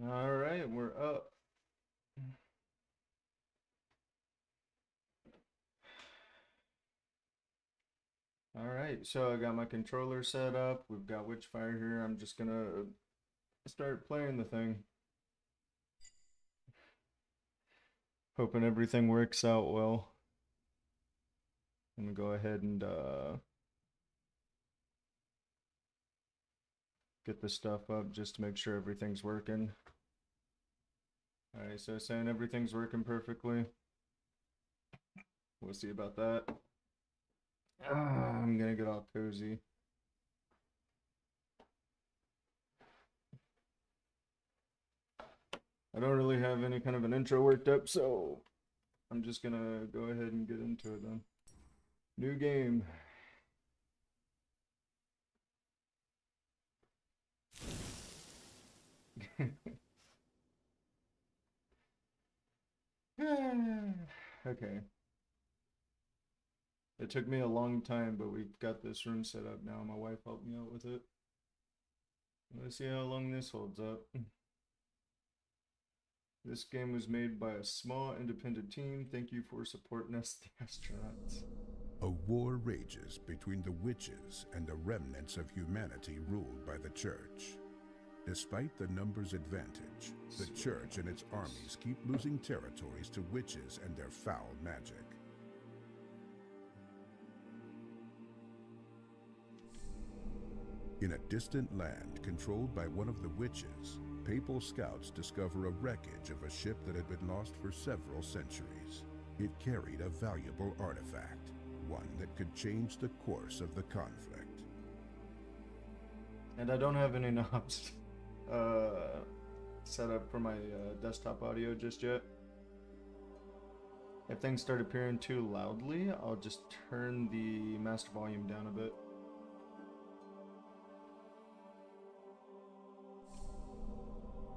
All right, we're up. All right, so I got my controller set up. We've got Witchfire here. I'm just gonna start playing the thing. Hoping everything works out well. I'm gonna go ahead and get the stuff up just to make sure everything's working. All right, so saying everything's working perfectly. We'll see about that. I'm gonna get all cozy. I don't really have any kind of an intro worked up, so I'm just gonna go ahead and get into it then. New game. Okay. It took me a long time, but we've got this room set up now. My wife helped me out with it. Let's see how long this holds up. This game was made by a small independent team. Thank you for supporting us, the astronauts. A war rages between the witches and the remnants of humanity ruled by the church. Despite the numbers advantage, the church and its armies keep losing territories to witches and their foul magic. In a distant land controlled by one of the witches, papal scouts discover a wreckage of a ship that had been lost for several centuries. It carried a valuable artifact, one that could change the course of the conflict. And I don't have any knobs set up for my desktop audio just yet. If things start appearing too loudly, I'll just turn the master volume down a bit.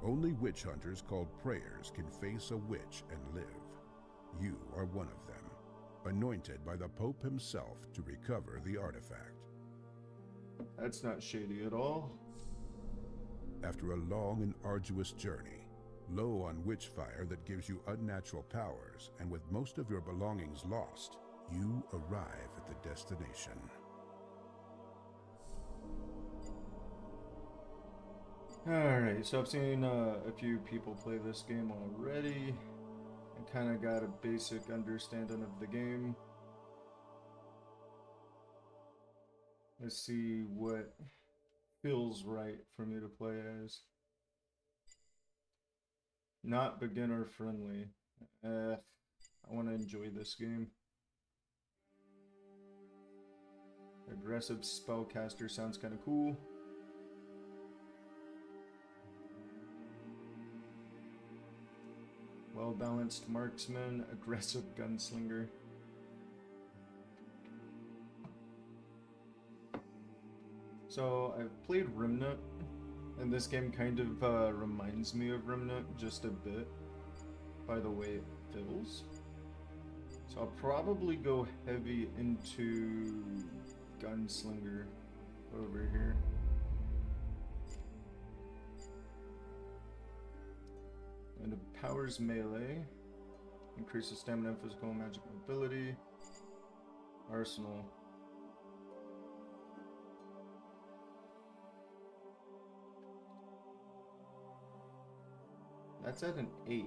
Only witch hunters called prayers can face a witch and live. You are one of them, anointed by the Pope himself to recover the artifact. That's not shady at all. After a long and arduous journey, low on witchfire that gives you unnatural powers, and with most of your belongings lost, you arrive at the destination. Alright, so I've seen a few people play this game already. I kind of got a basic understanding of the game. Let's see what feels right for me to play as. Not beginner friendly. I want to enjoy this game. Aggressive spellcaster sounds kind of cool. Well-balanced marksman, aggressive gunslinger. So I've played Remnant, and this game kind of reminds me of Remnant just a bit by the way it feels. So I'll probably go heavy into gunslinger over here. And it powers melee, increases stamina and physical and magic mobility. Arsenal. That's at an 8.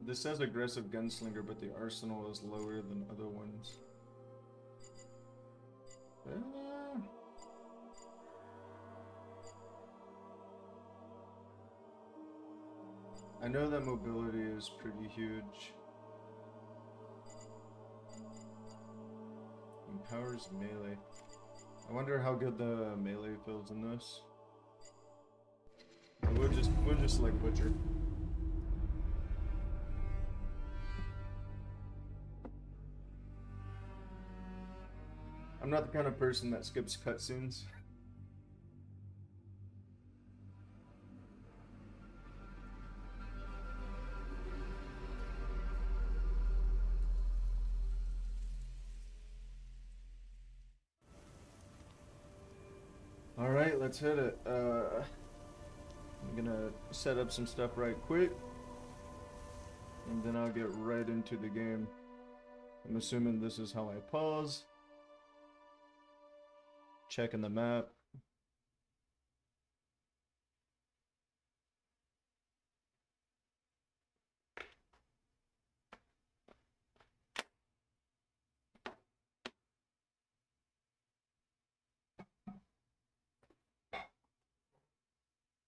This says aggressive gunslinger, but the arsenal is lower than other ones. I know that mobility is pretty huge. Empowers melee. I wonder how good the melee feels in this. We'll just select Butcher. I'm not the kind of person that skips cutscenes. Alright, let's hit it. I'm gonna set up some stuff right quick, and then I'll get right into the game. I'm assuming this is how I pause. Checking the map.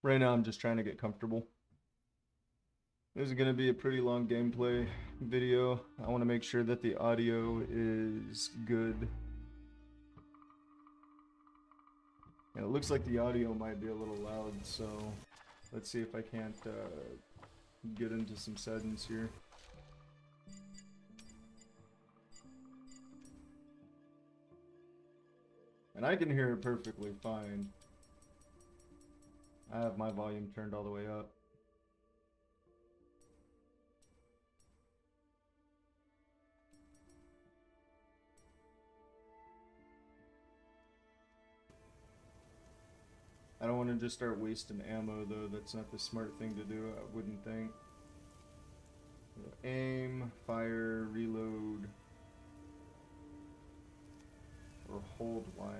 Right now I'm just trying to get comfortable. This is going to be a pretty long gameplay video. I want to make sure that the audio is good. And it looks like the audio might be a little loud, so let's see if I can't get into some settings here. And I can hear it perfectly fine. I have my volume turned all the way up. I don't want to just start wasting ammo though. That's not the smart thing to do, I wouldn't think. Aim, fire, reload, or hold Y.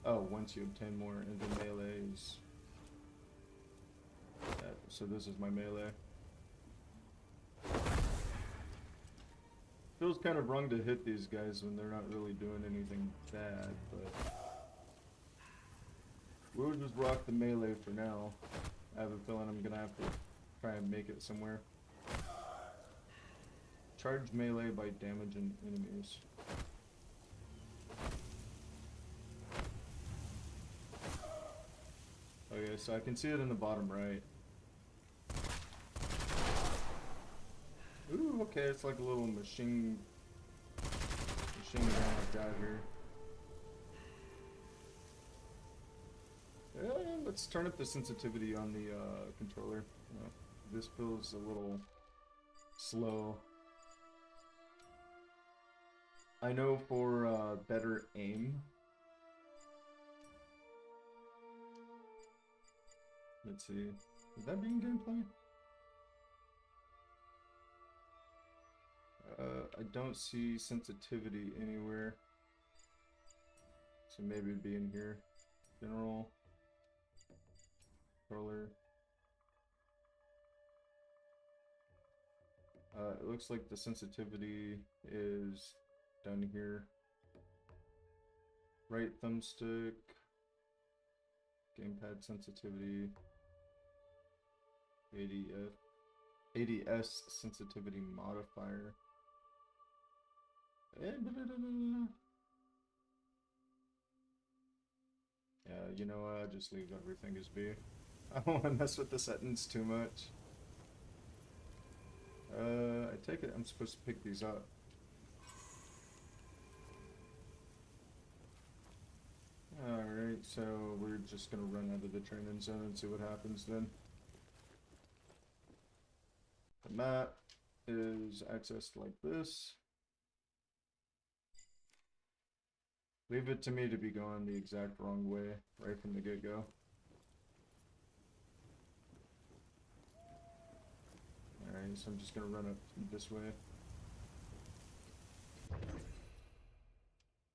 Oh, once you obtain more into melees. So this is my melee. Feels kind of wrong to hit these guys when they're not really doing anything bad, but we'll just rock the melee for now. I have a feeling I'm gonna have to try and make it somewhere. Charge melee by damaging enemies. Okay, so I can see it in the bottom right. Ooh, okay, it's like a little machine gun I've got here. Yeah, let's turn up the sensitivity on the controller. This feels a little slow. I know for better aim. Let's see. Is that being gameplay? I don't see sensitivity anywhere. So maybe it'd be in here. General. Controller. It looks like the sensitivity is down here. Right thumbstick. Gamepad sensitivity. ADS sensitivity modifier. Yeah, you know what? I'll just leave everything as B. I don't want to mess with the settings too much. I take it I'm supposed to pick these up. Alright, so we're just gonna run out of the training zone and see what happens then. The map is accessed like this. Leave it to me to be going the exact wrong way right from the get-go. Alright, so I'm just gonna run up this way.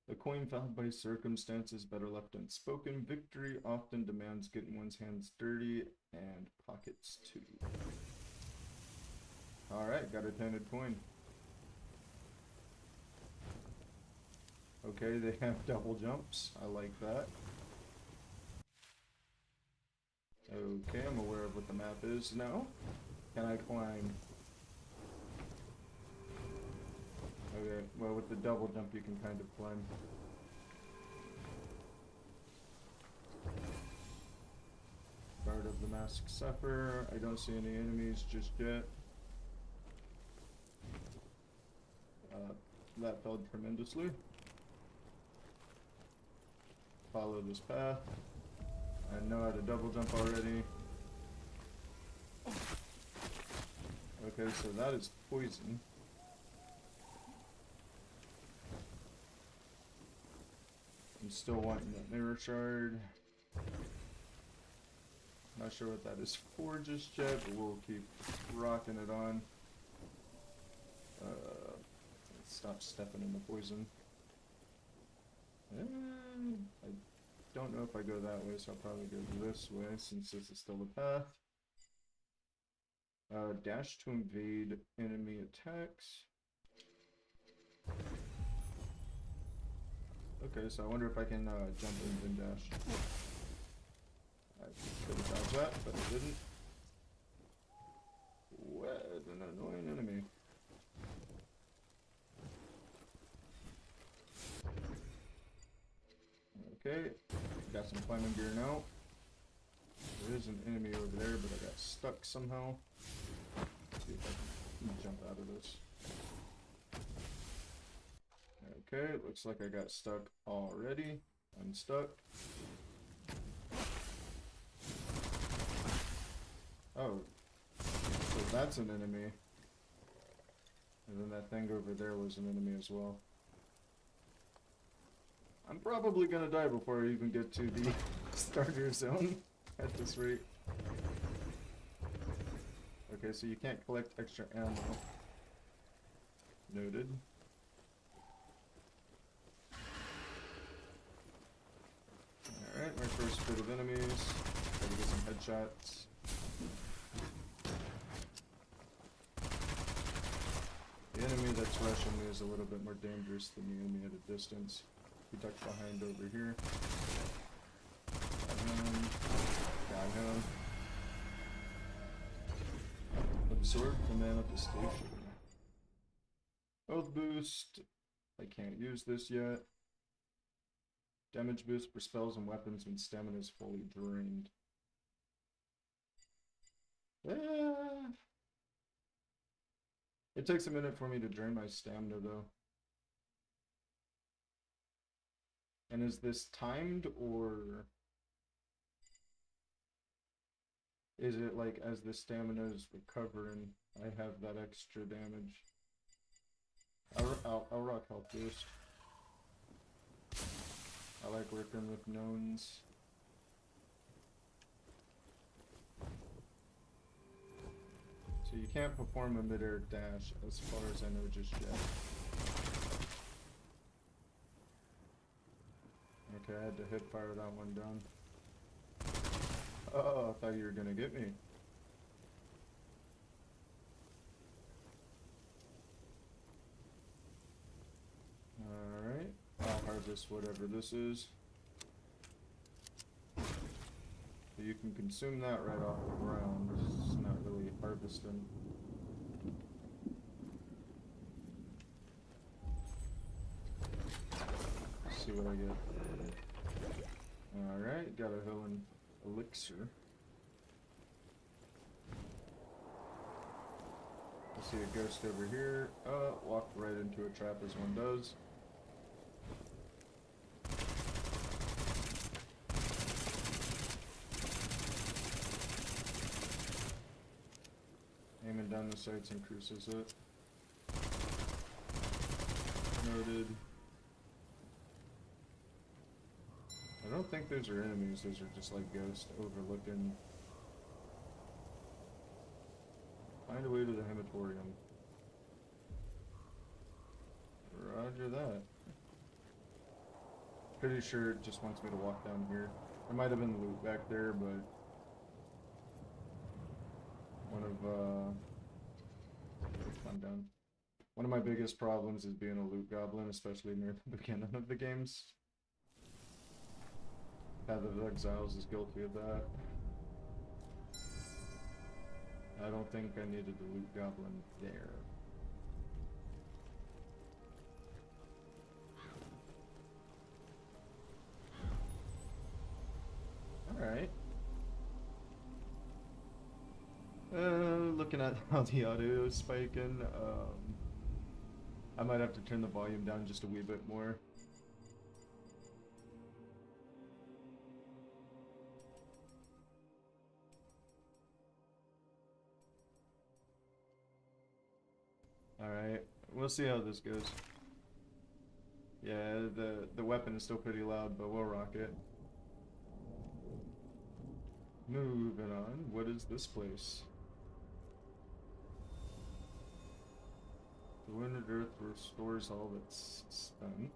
The coin found by circumstances better left unspoken. Victory often demands getting one's hands dirty and pockets too. Alright, got a tainted coin. Okay, they have double jumps. I like that. Okay, I'm aware of what the map is now. Can I climb? Okay, well with the double jump you can kind of climb. Guard of the Masked Supper. I don't see any enemies just yet. That failed tremendously. Follow this path. I know how to double jump already. Okay, so that is poison. I'm still wanting that mirror shard. Not sure what that is for just yet, but we'll keep rocking it on. Let's stop stepping in the poison. I don't know if I go that way, so I'll probably go this way since this is still the path. Dash to invade enemy attacks. Okay, so I wonder if I can jump in and dash. I could have dodged that, but I didn't. What an annoying enemy. Okay, got some climbing gear now. There is an enemy over there, but I got stuck somehow. Let's see if I can jump out of this. Okay, looks like I got stuck already. I'm stuck. Oh, so that's an enemy. And then that thing over there was an enemy as well. I'm probably gonna die before I even get to the starter zone at this rate. Okay, so you can't collect extra ammo. Noted. Alright, my first bit of enemies. Try to get some headshots. The enemy that's rushing me is a little bit more dangerous than the enemy at a distance. He ducked behind over here. Got him. Got him. Absorb the man at the station. Health boost. I can't use this yet. Damage boost for spells and weapons when stamina is fully drained. It takes a minute for me to drain my stamina though. And is this timed, or is it like as the stamina is recovering, I have that extra damage? I'll rock health boost. I like working with knowns. So you can't perform a mid-air dash as far as I know just yet. Okay, I had to hip fire that one down. Oh, I thought you were gonna get me. Alright, I'll harvest whatever this is. So you can consume that right off the ground. It's not really harvesting. Let's see what I get. Alright, got a healing elixir. I see a ghost over here. Walked right into a trap as one does. Aiming down the sights increases it. Noted. I don't think those are enemies, those are just like ghosts overlooking. Find a way to the hematorium. Roger that. Pretty sure it just wants me to walk down here. There might have been loot back there, but I'm down. One of my biggest problems is being a loot goblin, especially near the beginning of the games. Path of Exiles is guilty of that. I don't think I needed the loot goblin there. Alright. Looking at how the audio is spiking, I might have to turn the volume down just a wee bit more. Alright, we'll see how this goes. Yeah, the weapon is still pretty loud, but we'll rock it. Moving on. What is this place? The wounded earth restores all that's spent.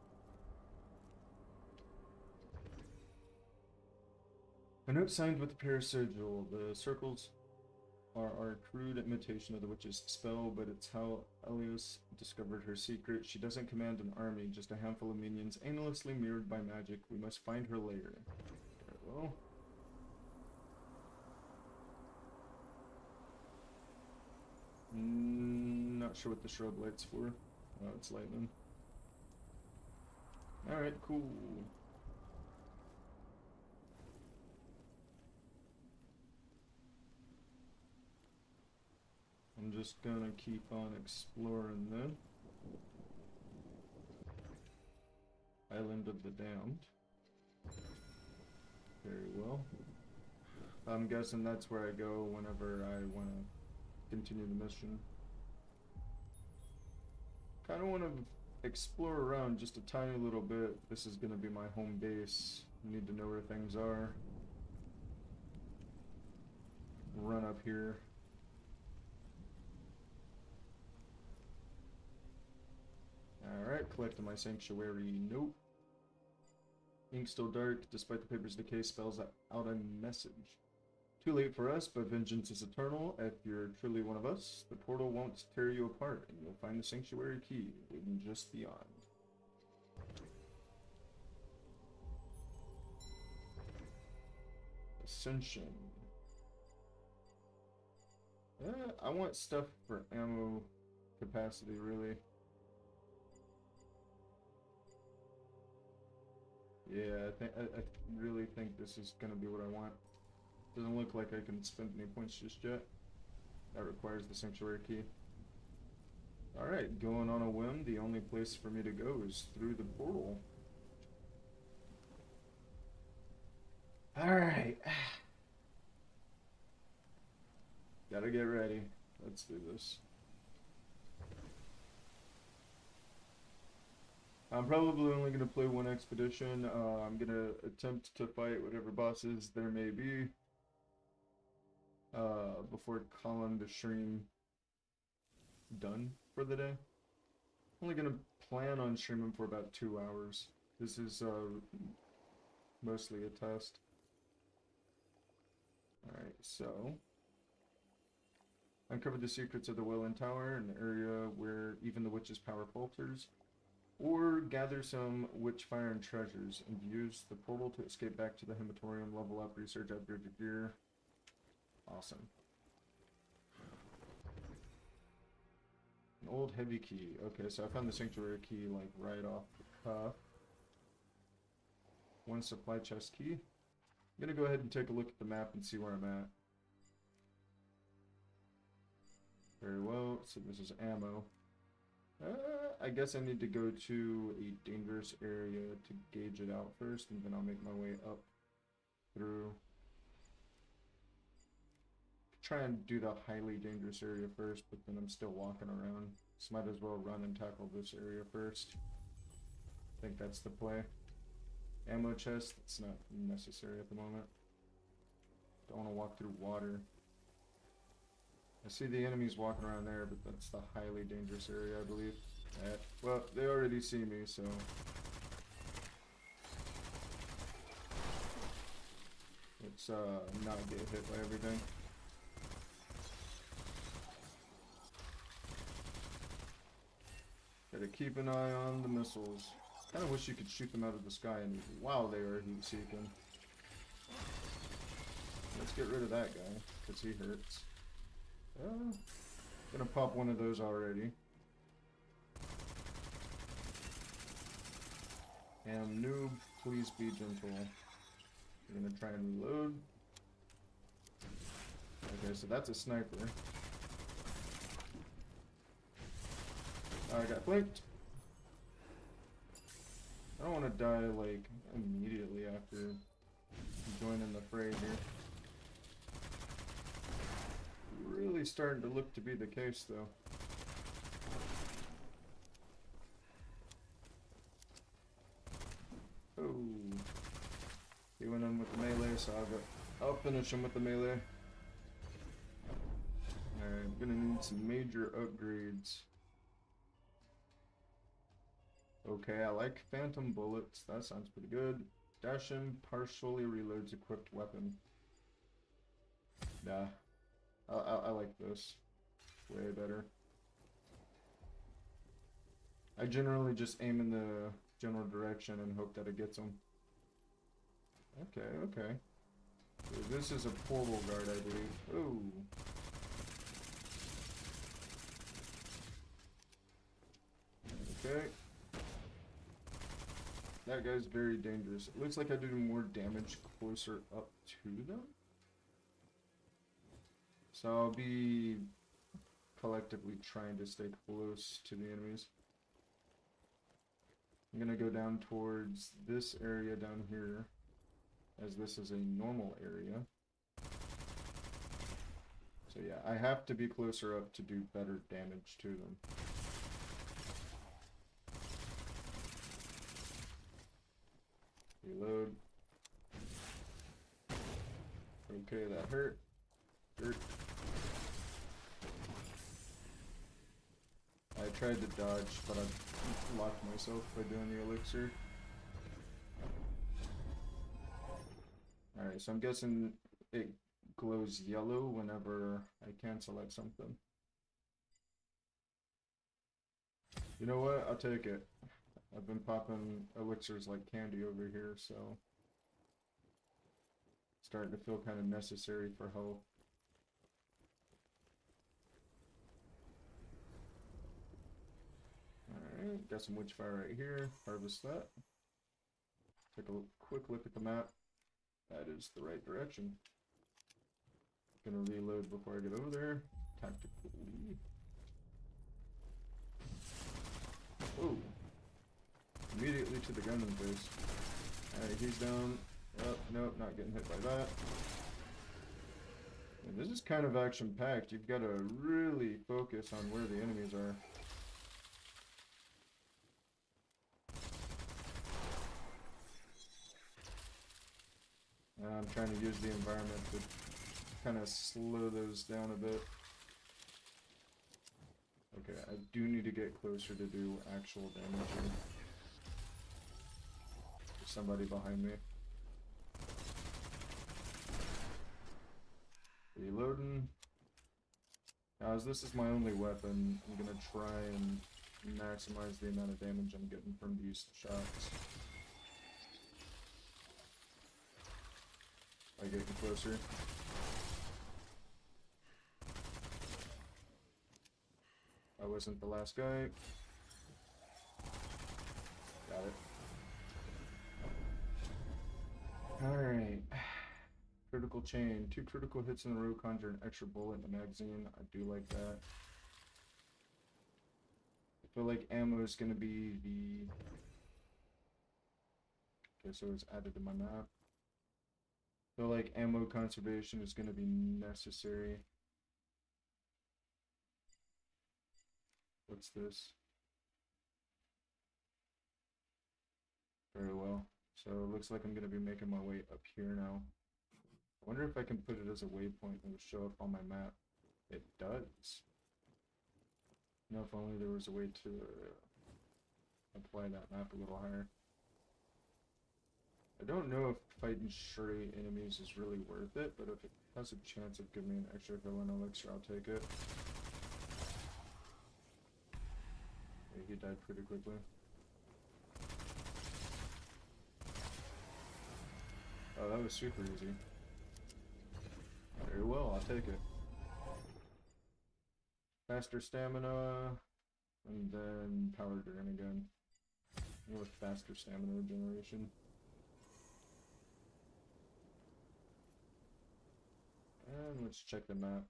A note signed with the parasigil. The circles are our crude imitation of the witch's spell, but it's how Elios discovered her secret. She doesn't command an army, just a handful of minions aimlessly mirrored by magic. We must find her lair. Very well. Not sure what the shrub light's for. Oh, it's lightning. Alright, cool. I'm just gonna keep on exploring then. Island of the Damned. Very well. I'm guessing that's where I go whenever I want to continue the mission. Kind of want to explore around just a tiny little bit. This is going to be my home base. Need to know where things are. Run up here. Alright, collecting my sanctuary. Nope. Ink still dark, despite the paper's decay, spells out a message. Too late for us, but vengeance is eternal. If you're truly one of us, the portal won't tear you apart, and you'll find the sanctuary key waiting just beyond. Ascension. I want stuff for ammo capacity, really. Yeah, I really think this is gonna be what I want. Doesn't look like I can spend any points just yet. That requires the sanctuary key. Alright, going on a whim, the only place for me to go is through the portal. Alright. Gotta get ready. Let's do this. I'm probably only going to play one expedition. I'm going to attempt to fight whatever bosses there may be before calling the stream done for the day. I'm only going to plan on streaming for about 2 hours. This is mostly a test. Alright, so uncover the secrets of the Welland Tower, an area where even the witch's power falters. Or gather some Witchfire and treasures, and use the portal to escape back to the Hematorium, level up, research, upgrade your gear. Awesome. An old heavy key. Okay, so I found the sanctuary key like right off the cuff. One supply chest key. I'm gonna go ahead and take a look at the map and see where I'm at. Very well, so this is ammo. I guess I need to go to a dangerous area to gauge it out first, and then I'll make my way up through. Try and do the highly dangerous area first, but then I'm still walking around. So might as well run and tackle this area first. I think that's the play. Ammo chest, that's not necessary at the moment. Don't want to walk through water. I see the enemies walking around there, but that's the highly dangerous area, I believe. Well, they already see me, so... let's not get hit by everything. Gotta keep an eye on the missiles. Kinda wish you could shoot them out of the sky and wow, they are heat seeking. Let's get rid of that guy, because he hurts. Gonna pop one of those already. Noob, please be gentle. We're gonna try and reload. Okay, so that's a sniper. I got flanked. I don't want to die like immediately after joining the fray here. Really starting to look to be the case, though. Oh, he went in with the melee, so I'll finish him with the melee. Alright, I'm gonna need some major upgrades. Okay, I like phantom bullets. That sounds pretty good. Dash in partially reloads equipped weapon. Nah, I like this. Way better. I generally just aim in the general direction and hope that it gets them. Okay, okay. So this is a portal guard, I believe. Ooh. Okay. That guy's very dangerous. It looks like I do more damage closer up to them. So I'll be collectively trying to stay close to the enemies. I'm gonna go down towards this area down here, as this is a normal area. So yeah, I have to be closer up to do better damage to them. Reload. Okay, that hurt. Dirt. I tried to dodge, but I locked myself by doing the elixir. Alright, so I'm guessing it glows yellow whenever I can select something. You know what? I'll take it. I've been popping elixirs like candy over here, so starting to feel kind of necessary for health. Alright, got some Witchfire right here. Harvest that. Take a quick look at the map. That is the right direction. Gonna reload before I get over there. Tactically. Oh! Immediately to the gun in the face. Alright, he's down. Yep, nope, not getting hit by that. And this is kind of action-packed. You've got to really focus on where the enemies are. I'm trying to use the environment to kind of slow those down a bit. Okay, I do need to get closer to do actual damage here. There's somebody behind me. Reloading. Now, as this is my only weapon, I'm gonna try and maximize the amount of damage I'm getting from these shots. By getting closer. I wasn't the last guy. Got it. Alright. Critical chain. 2 critical hits in a row conjure an extra bullet in the magazine. I do like that. I feel like ammo is going to be the... Okay, so it's added to my map. I feel like ammo conservation is going to be necessary. What's this? Very well. So it looks like I'm going to be making my way up here now. I wonder if I can put it as a waypoint and it'll show up on my map. It does. You know, if only there was a way to apply that map a little higher. I don't know if fighting stray enemies is really worth it, but if it has a chance of giving me an extra villain elixir, I'll take it. Yeah, he died pretty quickly. Oh, that was super easy. Very well, I'll take it. Faster stamina, and then power drain again. With faster stamina regeneration. And let's check the map.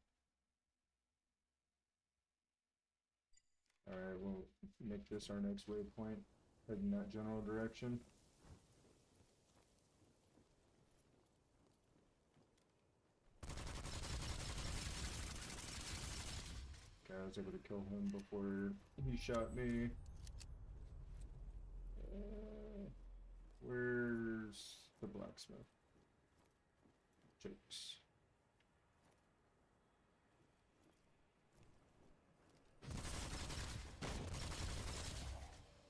Alright, we'll make this our next waypoint. Head in that general direction. Okay, I was able to kill him before he shot me. Where's the blacksmith? Jokes.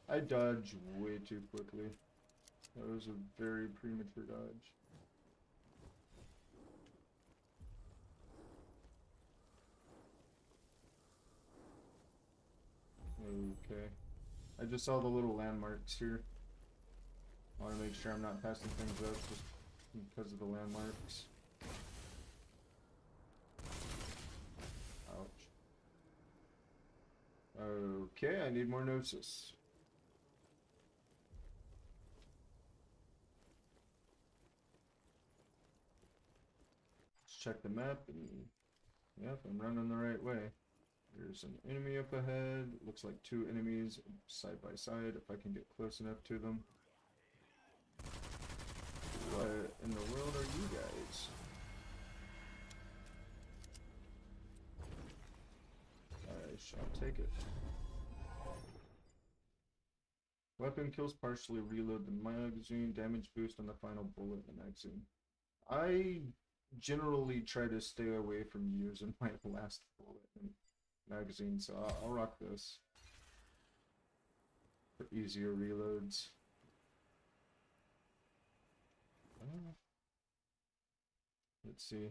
I dodge way too quickly. That was a very premature dodge. Okay. I just saw the little landmarks here. I want to make sure I'm not passing things up just because of the landmarks. Ouch. Okay, I need more Gnosis. Let's check the map and yep, I'm running the right way. There's an enemy up ahead. Looks like two enemies side by side if I can get close enough to them. What in the world are you guys? I shall take it. Weapon kills partially reload the magazine. Damage boost on the final bullet in the magazine. I generally try to stay away from using my last bullet in magazine, so I'll rock this for easier reloads. Let's see.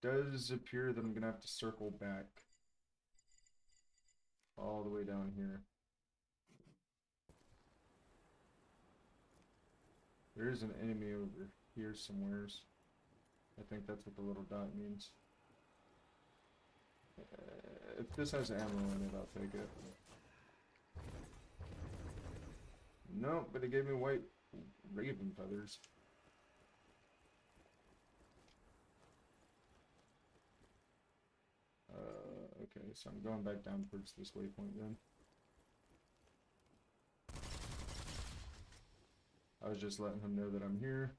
Does appear that I'm gonna have to circle back all the way down here. There is an enemy over here somewheres. I think that's what the little dot means. If this has ammo in it, I'll take it. No, but it gave me white raven feathers. Okay, so I'm going back down towards this waypoint then. I was just letting him know that I'm here.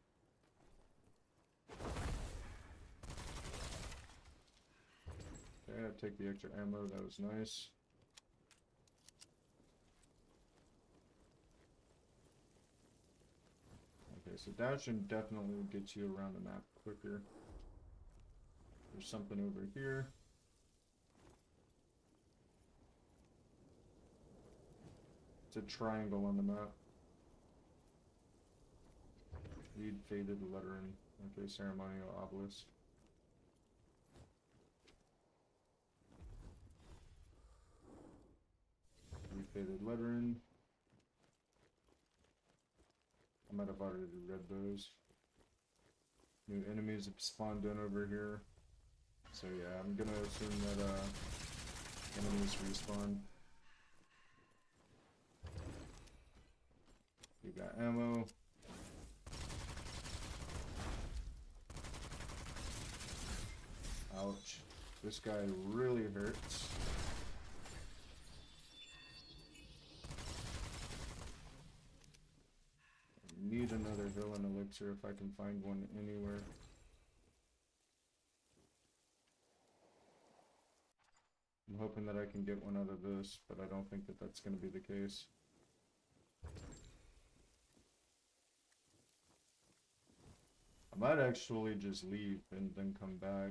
Okay, I'll take the extra ammo, that was nice. Okay, so dashing definitely gets you around the map quicker. There's something over here. It's a triangle on the map. Read faded lettering. Okay, ceremonial obelisk. Read faded lettering. I might have already read those. New enemies have spawned in over here. So yeah, I'm gonna assume that enemies respawn. We got ammo. Ouch. This guy really hurts. I need another healing elixir if I can find one anywhere. I'm hoping that I can get one out of this, but I don't think that that's going to be the case. I might actually just leave and then come back.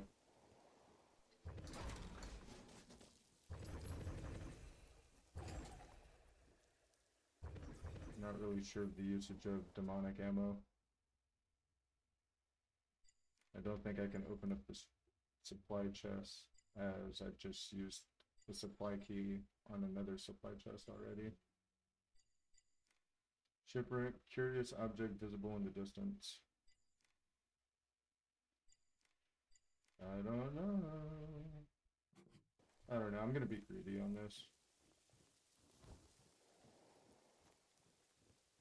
Not really sure of the usage of demonic ammo. I don't think I can open up this supply chest, as I've just used the supply key on another supply chest already. Shipwreck, curious object visible in the distance. I don't know. I don't know, I'm gonna be greedy on this.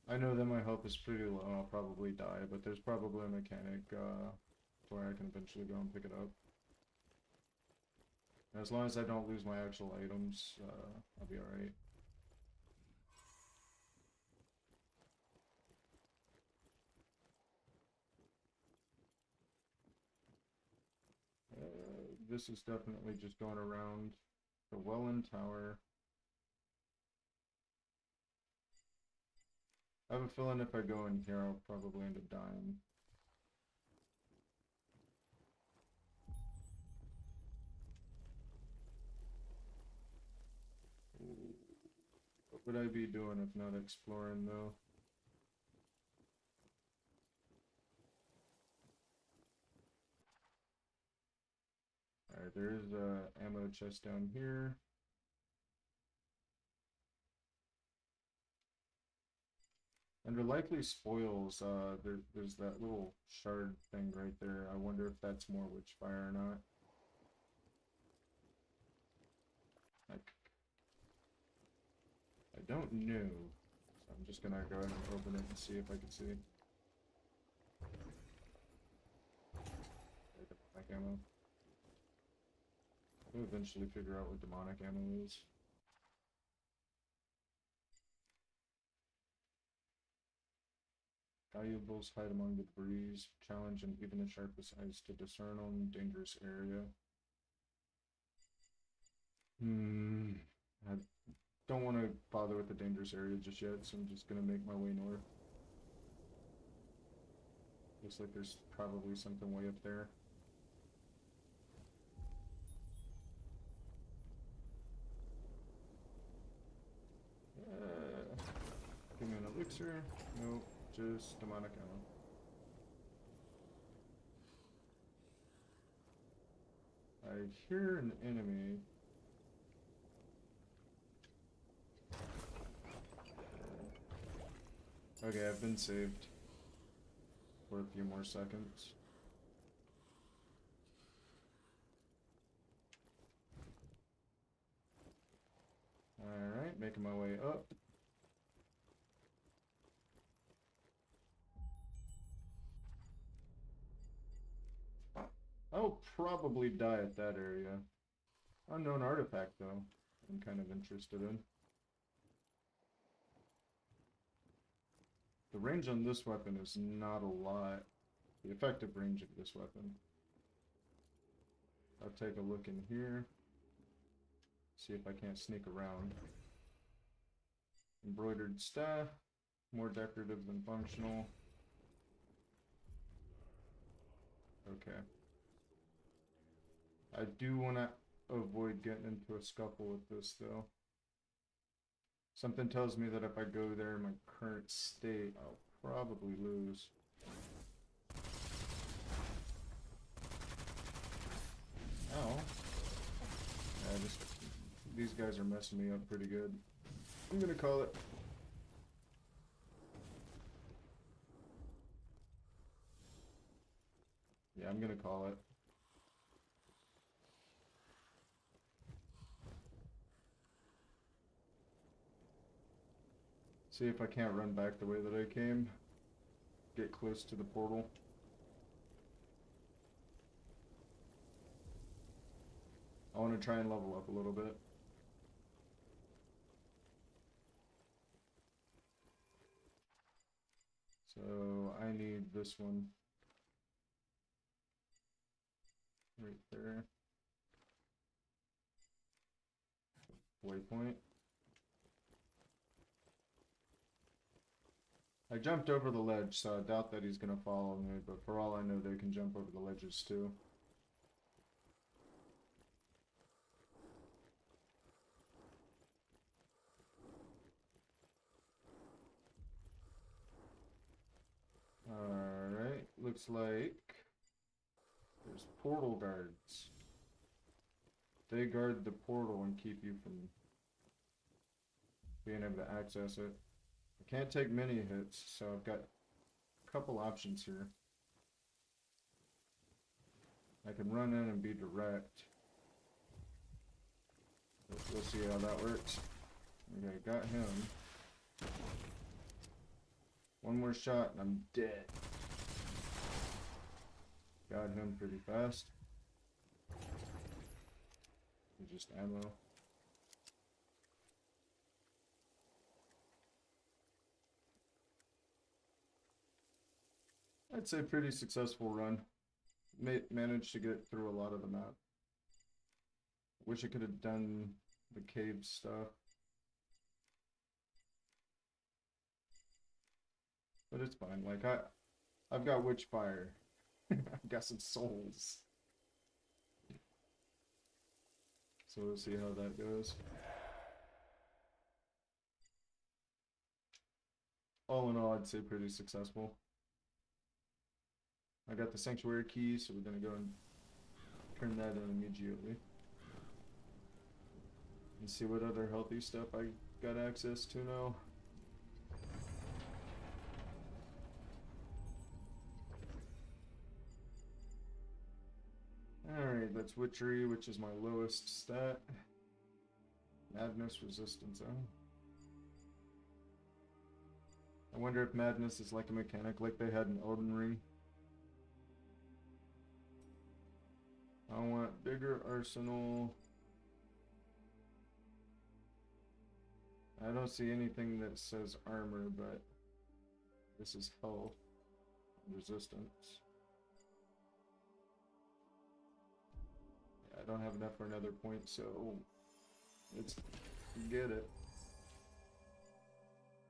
I know that my health is pretty low and I'll probably die, but there's probably a mechanic where I can eventually go and pick it up. As long as I don't lose my actual items, I'll be alright. This is definitely just going around the Welland Tower. I have a feeling if I go in here, I'll probably end up dying. would I be doing if not exploring, though? Alright, there is a ammo chest down here. Under likely spoils, there's that little shard thing right there. I wonder if that's more Witchfire or not. I don't know. So I'm just gonna go ahead and open it and see if I can see. Demonic ammo. I'll eventually figure out what demonic ammo is. Valuables hide among the debris. Challenge and even the sharpest eyes to discern on dangerous area. I don't want to bother with the dangerous area just yet, so I'm just gonna make my way north. Looks like there's probably something way up there. Give me an elixir. Nope, just demonic ammo. I hear an enemy. Okay, I've been saved for a few more seconds. Alright, making my way up. I'll probably die at that area. Unknown artifact, though, I'm kind of interested in. The range on this weapon is not a lot. The effective range of this weapon. I'll take a look in here. See if I can't sneak around. Embroidered staff. More decorative than functional. Okay. I do want to avoid getting into a scuffle with this, though. Something tells me that if I go there in my current state, I'll probably lose. Ow. Yeah, these guys are messing me up pretty good. I'm gonna call it. Yeah, I'm gonna call it. See if I can't run back the way that I came. Get close to the portal. I want to try and level up a little bit. So I need this one. Right there. Waypoint. I jumped over the ledge, so I doubt that he's gonna follow me, but for all I know, they can jump over the ledges too. Alright, looks like there's portal guards. They guard the portal and keep you from being able to access it. I can't take many hits, so I've got a couple options here. I can run in and be direct. We'll see how that works. Okay, got him. One more shot and I'm dead. Got him pretty fast. Just ammo. I'd say pretty successful run. Managed to get through a lot of the map. Wish I could have done the cave stuff. But it's fine. Like I've got Witchfire. I've got some souls. So we'll see how that goes. all in all, I'd say pretty successful. I got the sanctuary key, so we're gonna go and turn that in immediately. And see what other healthy stuff I got access to now. Alright, that's Witchery, which is my lowest stat. Madness, Resistance, oh. I wonder if Madness is like a mechanic like they had in Elden Ring. I want bigger arsenal. I don't see anything that says armor, but this is health. Resistance. Yeah, I don't have enough for another point, so let's get it.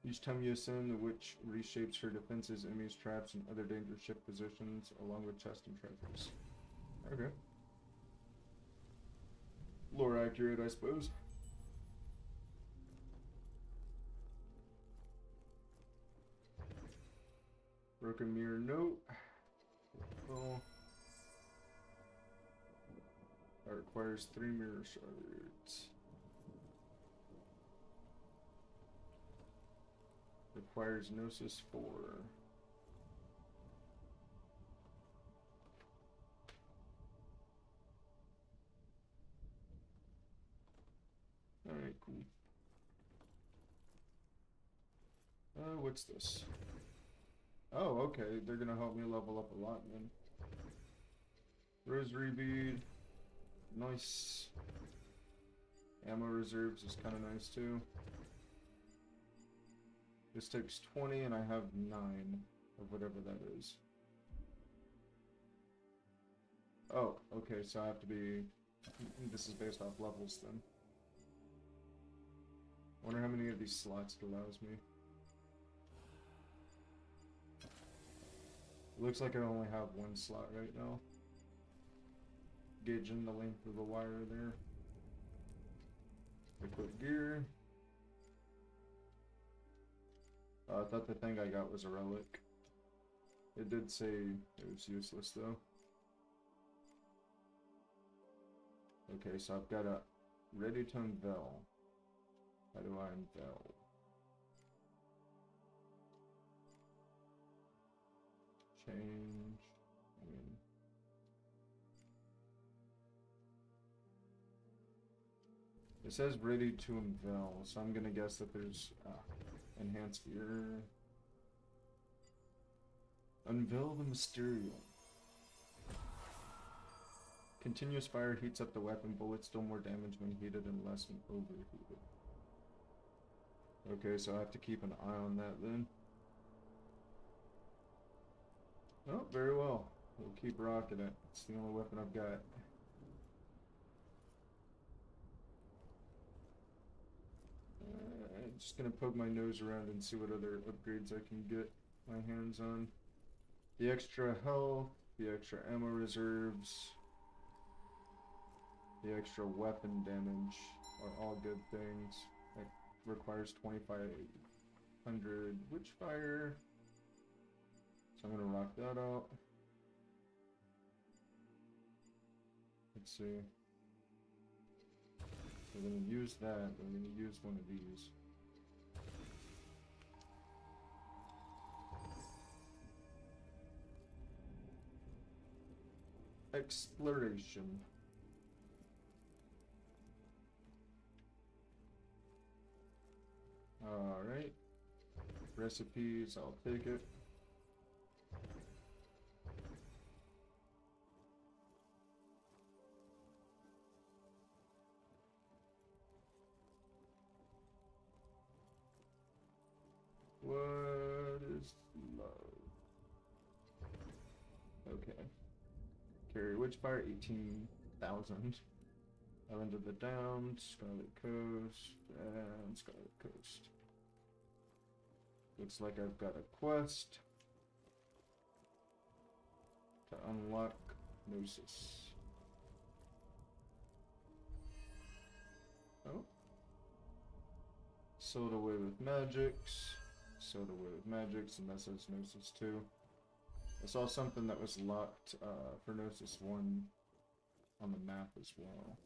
Each time you ascend, the witch reshapes her defenses, enemies, traps, and other dangerous ship positions, along with chests and treasures. Okay. Lore accurate, I suppose. Broken mirror note. Oh. That requires 3 mirror shards. Requires Gnosis 4. Alright, cool. What's this? Oh, okay. They're gonna help me level up a lot, then. Rosary bead. Nice. Ammo reserves is kind of nice, too. This takes 20, and I have 9 of whatever that is. Oh, okay, so I have to be... This is based off levels, then. I wonder how many of these slots it allows me. It looks like I only have 1 slot right now. Gauging the length of the wire there. Equip gear. I thought the thing I got was a relic. It did say it was useless though. Okay, so I've got a ready to unveil. How do I unveil? Change. It says ready to unveil, so I'm gonna guess that there's enhanced gear. Unveil the Mysterium. Continuous fire heats up the weapon. Bullets deal more damage when heated and less when overheated. Okay, so I have to keep an eye on that then. Oh, very well. We'll keep rocking it. It's the only weapon I've got. I'm just gonna poke my nose around and see what other upgrades I can get my hands on. The extra health, the extra ammo reserves, the extra weapon damage are all good things. That requires 2500 Witchfire. So I'm gonna rock that out. Let's see. We're gonna use that, we're gonna use one of these. Exploration. Alright. Recipes, I'll take it. What is love? Okay. Carry Witchfire, 18,000. Island of the Downs, Scarlet Coast, and Scarlet Coast. Looks like I've got a quest to unlock Gnosis. Oh. Sold away with magics. So the Way of Magic, and that says Gnosis 2. I saw something that was locked for Gnosis 1 on the map as well.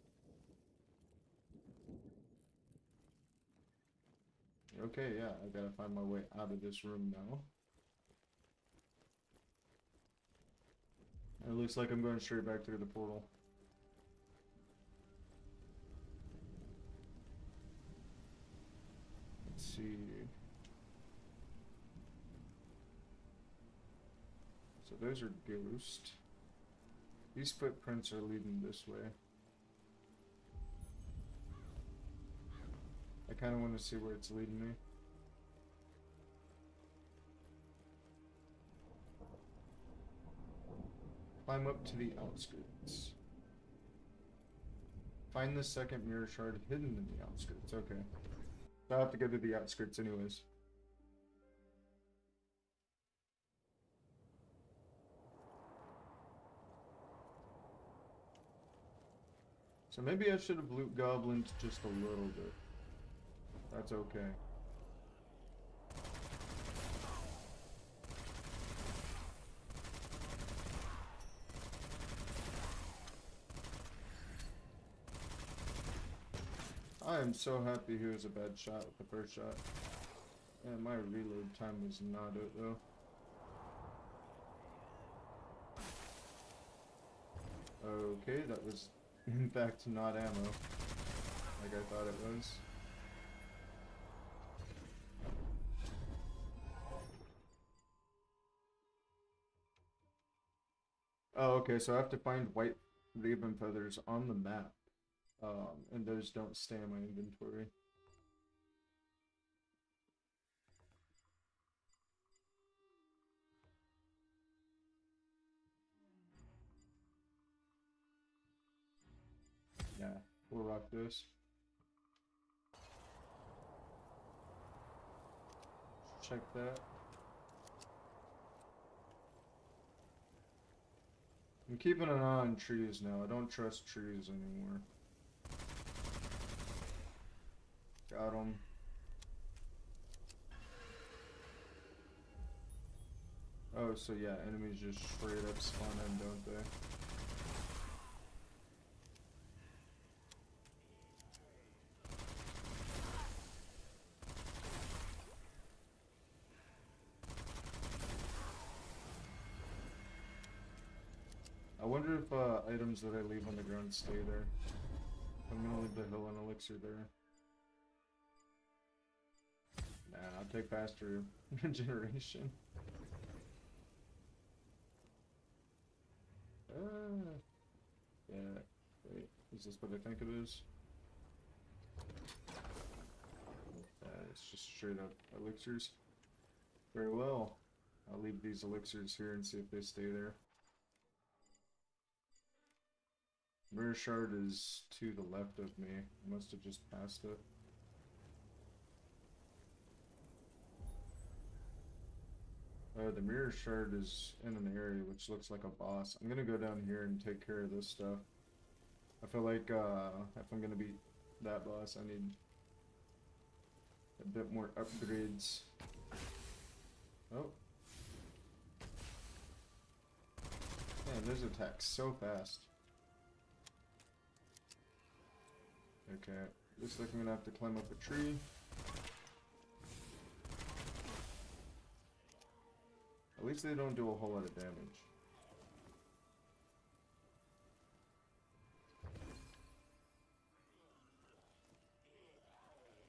Okay, yeah, I gotta find my way out of this room now. It looks like I'm going straight back through the portal. Let's see. So those are ghosts. These footprints are leading this way. I kind of want to see where it's leading me. Climb up to the outskirts. Find the second mirror shard hidden in the outskirts. Okay. So I have to go to the outskirts anyways. So maybe I should have loot goblins just a little bit. That's okay. I am so happy he was a bad shot with the first shot. And my reload time was not it though. Okay, that was in fact not ammo, like I thought it was. Oh, okay, so I have to find white raven feathers on the map. And those don't stay in my inventory. Yeah, we'll rock this. Check that. I'm keeping an eye on trees now. I don't trust trees anymore. Got him. Oh, so yeah, enemies just straight up spawn in, don't they? I wonder if items that I leave on the ground stay there. I'm gonna leave the hill and elixir there. Nah, I'll take faster regeneration. Yeah. Wait, is this what I think it is? It's just straight up elixirs. Very well. I'll leave these elixirs here and see if they stay there. Mirror shard is to the left of me. I must have just passed it. The mirror shard is in an area which looks like a boss. I'm gonna go down here and take care of this stuff. I feel like if I'm gonna beat that boss, I need a bit more upgrades. Oh. Man, those attacks so fast. Okay, looks like I'm gonna have to climb up a tree. At least they don't do a whole lot of damage.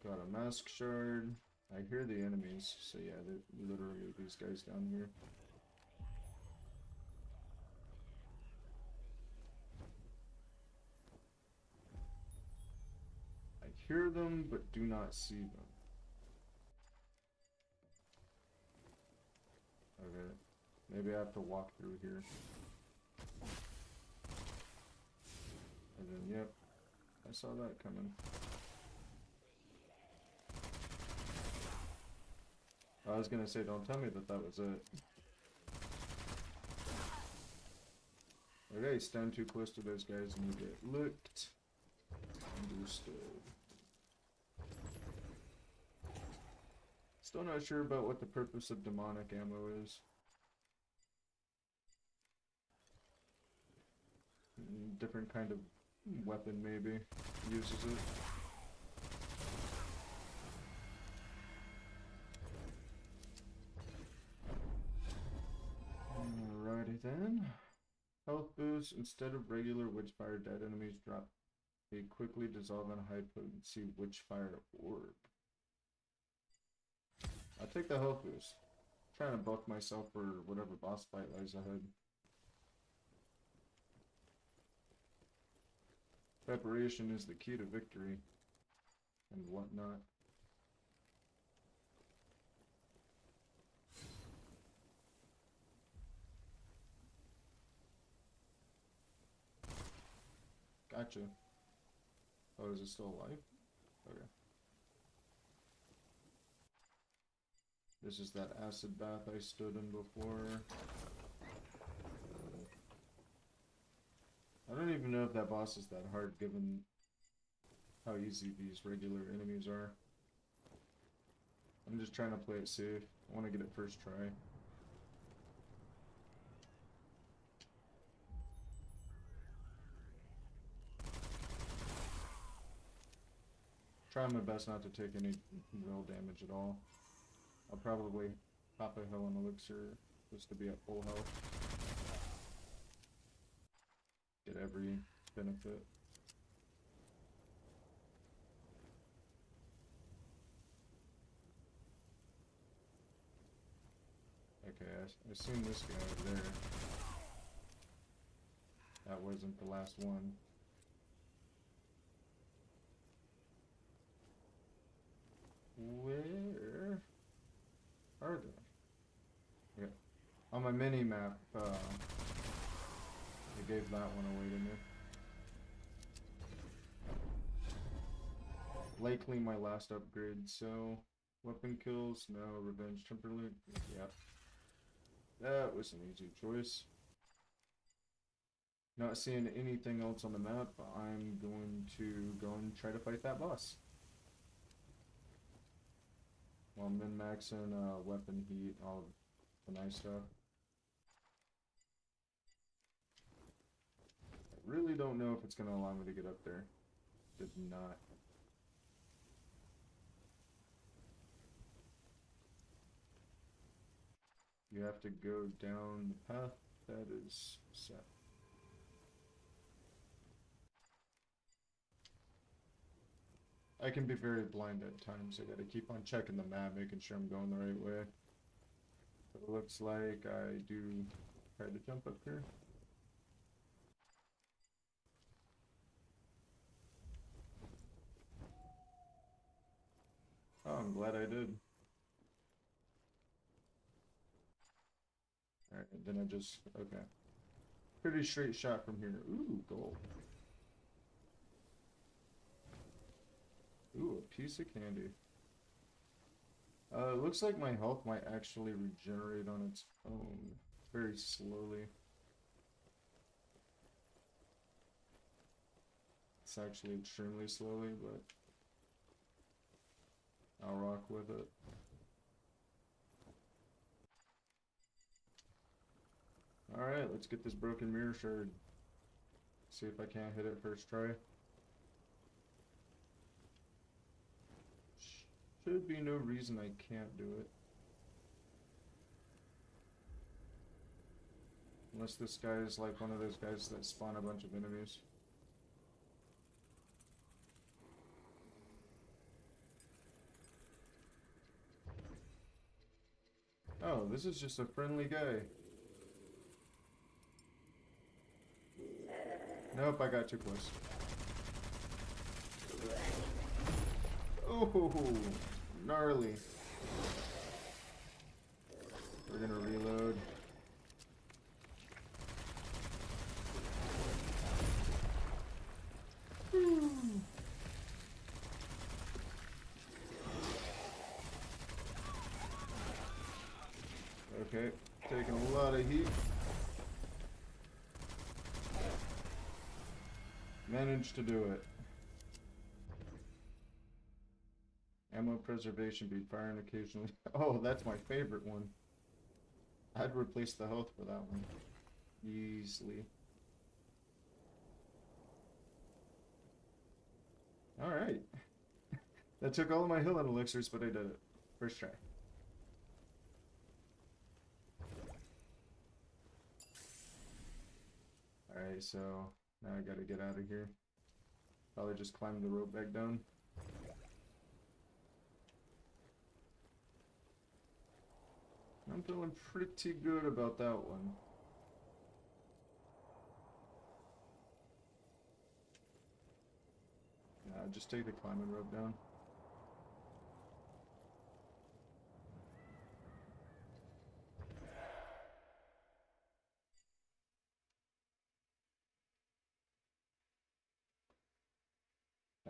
Got a mask shard. I hear the enemies, so yeah, they're literally these guys down here. I hear them, but do not see them. Okay, maybe I have to walk through here. And then, yep, I saw that coming. I was gonna say, don't tell me that that was it. Okay, stand too close to those guys and you get licked. Understood. Still not sure about what the purpose of demonic ammo is. Different kind of weapon maybe uses it. Alrighty then. Health boost. Instead of regular Witchfire, dead enemies drop a quickly dissolve on high potency Witchfire orb. I'll take the health boost. I'm trying to buff myself for whatever boss fight lies ahead. Preparation is the key to victory and whatnot. Gotcha. Oh, is it still alive? Okay. This is that acid bath I stood in before. I don't even know if that boss is that hard given how easy these regular enemies are. I'm just trying to play it safe. I want to get it first try. Trying my best not to take any real damage at all. I'll probably pop a hell on elixir just to be at full health. Get every benefit. Okay, I seen this guy over there. That wasn't the last one. Where are they? Yeah. On my mini map, I gave that one away to me. Likely my last upgrade, so weapon kills, no. Revenge temporarily, yep. That was an easy choice. Not seeing anything else on the map, I'm going to go and try to fight that boss. While min-maxing weapon heat, all the nice stuff. I really don't know if it's going to allow me to get up there. Did not. You have to go down the path that is set. I can be very blind at times. I gotta keep on checking the map, making sure I'm going the right way. But it looks like I do try to jump up here. Oh, I'm glad I did. Alright, then I just, okay. Pretty straight shot from here. Ooh, gold. Ooh, a piece of candy. It looks like my health might actually regenerate on its own. Very slowly. It's actually extremely slowly, but I'll rock with it. Alright, let's get this broken mirror shard. See if I can't hit it first try. Should be no reason I can't do it. Unless this guy is like one of those guys that spawn a bunch of enemies. Oh, this is just a friendly guy. Nope, I got too close. Oh, gnarly. We're gonna reload. Okay, taking a lot of heat. Managed to do it. Ammo preservation beat fire and occasionally. Oh, that's my favorite one. I'd replace the health for that one. Easily. Alright. That took all of my healing elixirs, but I did it. First try. Alright, so now I gotta get out of here. Probably just climb the rope back down. I'm feeling pretty good about that one. Yeah, just take the climbing rope down.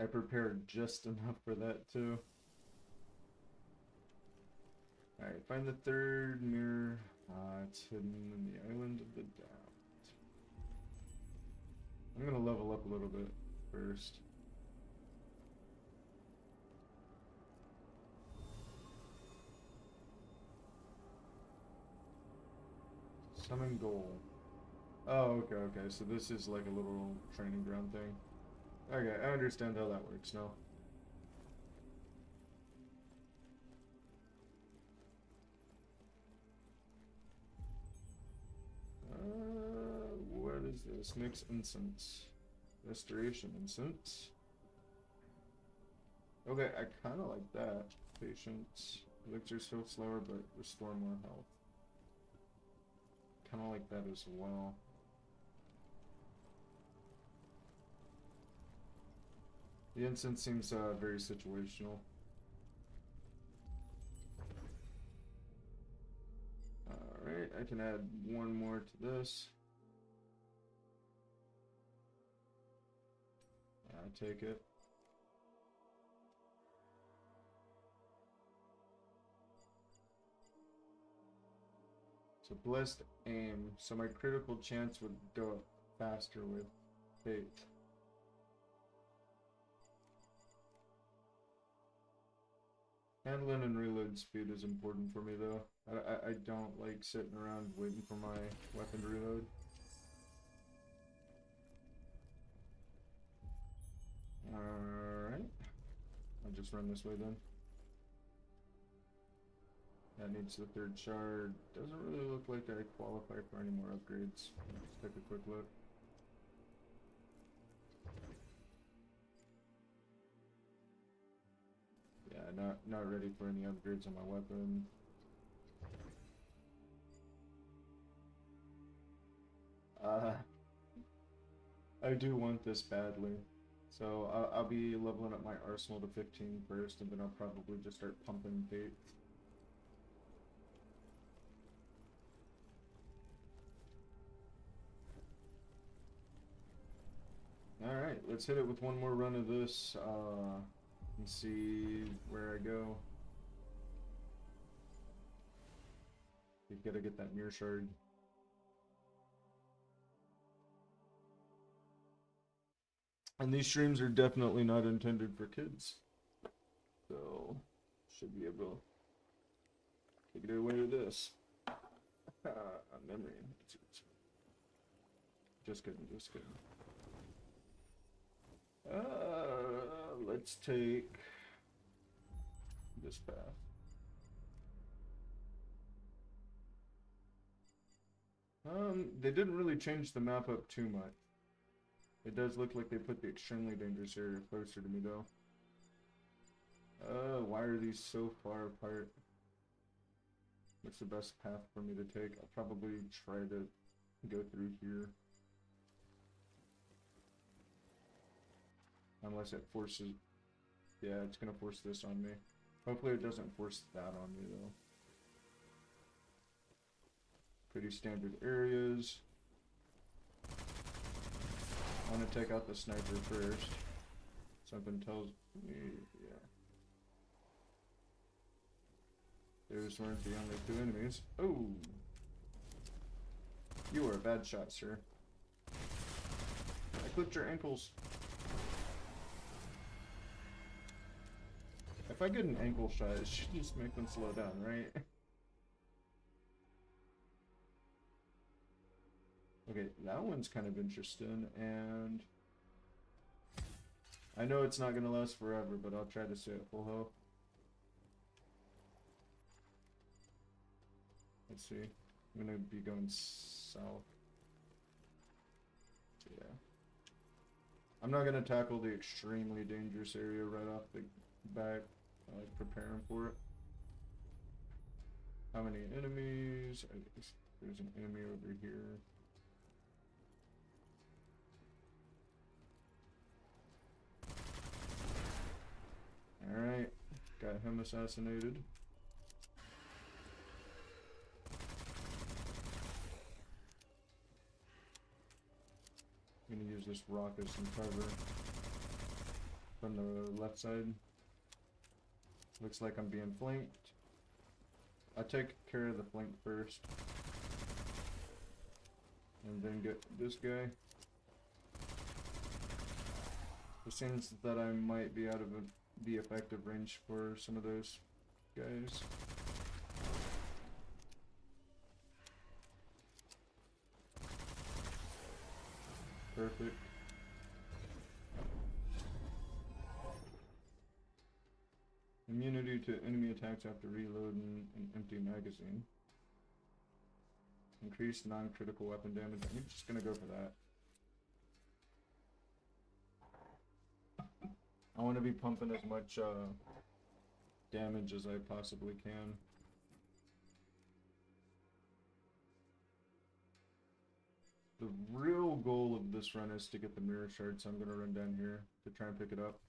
I prepared just enough for that too. Alright, find the third mirror. It's hidden in the island of the damned. I'm gonna level up a little bit first. Summon goal. Oh, okay. So this is like a little training ground thing. Okay, I understand how that works now. What is this? Mix incense. Restoration incense. Okay, I kind of like that. Patience. Elixirs heal slower, but restore more health. Kind of like that as well. The incense seems very situational. Alright, I can add one more to this. I take it. So blessed aim, so my critical chance would go up faster with faith. Handling and reload speed is important for me though. I don't like sitting around waiting for my weapon to reload. Alright. I'll just run this way then. That needs the third shard. Doesn't really look like I qualify for any more upgrades. Let's take a quick look. Yeah, not ready for any upgrades on my weapon. I do want this badly. So I'll be leveling up my arsenal to 15 first, and then I'll probably just start pumping bait. Alright, let's hit it with one more run of this, and see where I go. You've got to get that mirror shard. And these streams are definitely not intended for kids. So, should be able to take it away with this. A memory. Just kidding. Let's take this path. They didn't really change the map up too much. It does look like they put the extremely dangerous area closer to me though. Why are these so far apart? What's the best path for me to take? I'll probably try to go through here. Unless it forces... Yeah, it's gonna force this on me. Hopefully it doesn't force that on me though. Pretty standard areas. I want to take out the sniper first. Something tells me, yeah. Those weren't the only two enemies. Oh! You are a bad shot, sir. I clipped your ankles. I if I get an ankle shot, it should just make them slow down, right? Okay, that one's kind of interesting, and I know it's not gonna last forever, but I'll try to stay at full health. Let's see. I'm gonna be going south. Yeah. I'm not gonna tackle the extremely dangerous area right off the bat. I like preparing for it. How many enemies? I guess there's an enemy over here. Alright, got him assassinated. I'm gonna use this rock as some cover from the left side. Looks like I'm being flanked. I take care of the flank first, and then get this guy. It seems that I might be out of the effective range for some of those guys. Perfect. Immunity to enemy attacks after reloading an empty magazine. Increased non-critical weapon damage. I'm just gonna go for that. I want to be pumping as much damage as I possibly can. The real goal of this run is to get the mirror shard, so I'm gonna run down here to try and pick it up.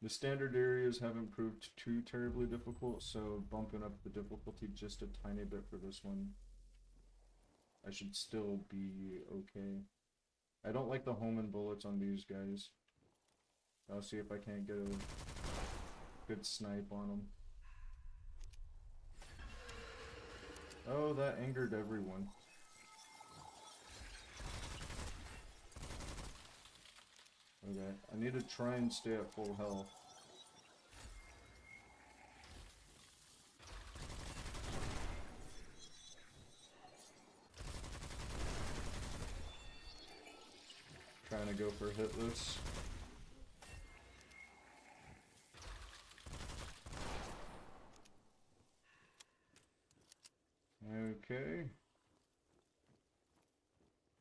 The standard areas haven't proved too terribly difficult, so bumping up the difficulty just a tiny bit for this one, I should still be okay. I don't like the homing bullets on these guys. I'll see if I can't get a good snipe on them. Oh, that angered everyone. Okay, I need to try and stay at full health. Trying to go for hitless. Okay.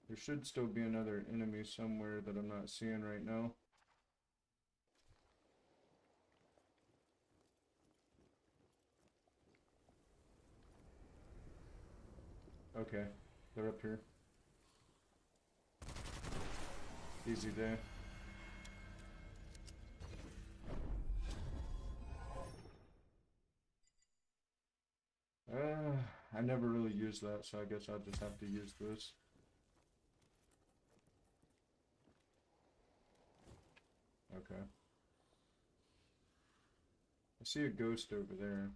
There should still be another enemy somewhere that I'm not seeing right now. Okay, they're up here. Easy day. I never really used that, so I guess I'll just have to use this. Okay. I see a ghost over there.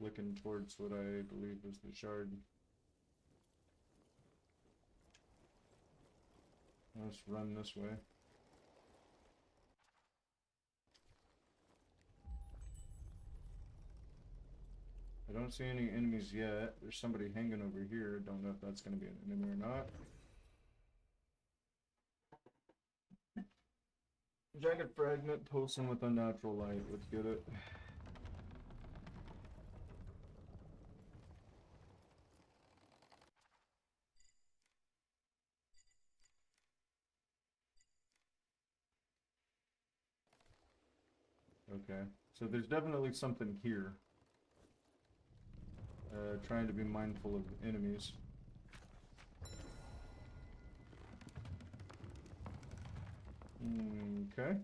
Looking towards what I believe is the shard. Let's run this way. I don't see any enemies yet. There's somebody hanging over here. Don't know if that's going to be an enemy or not. Jagged fragment pulsing with unnatural light. Let's get it. Okay, so there's definitely something here. Trying to be mindful of enemies. Okay.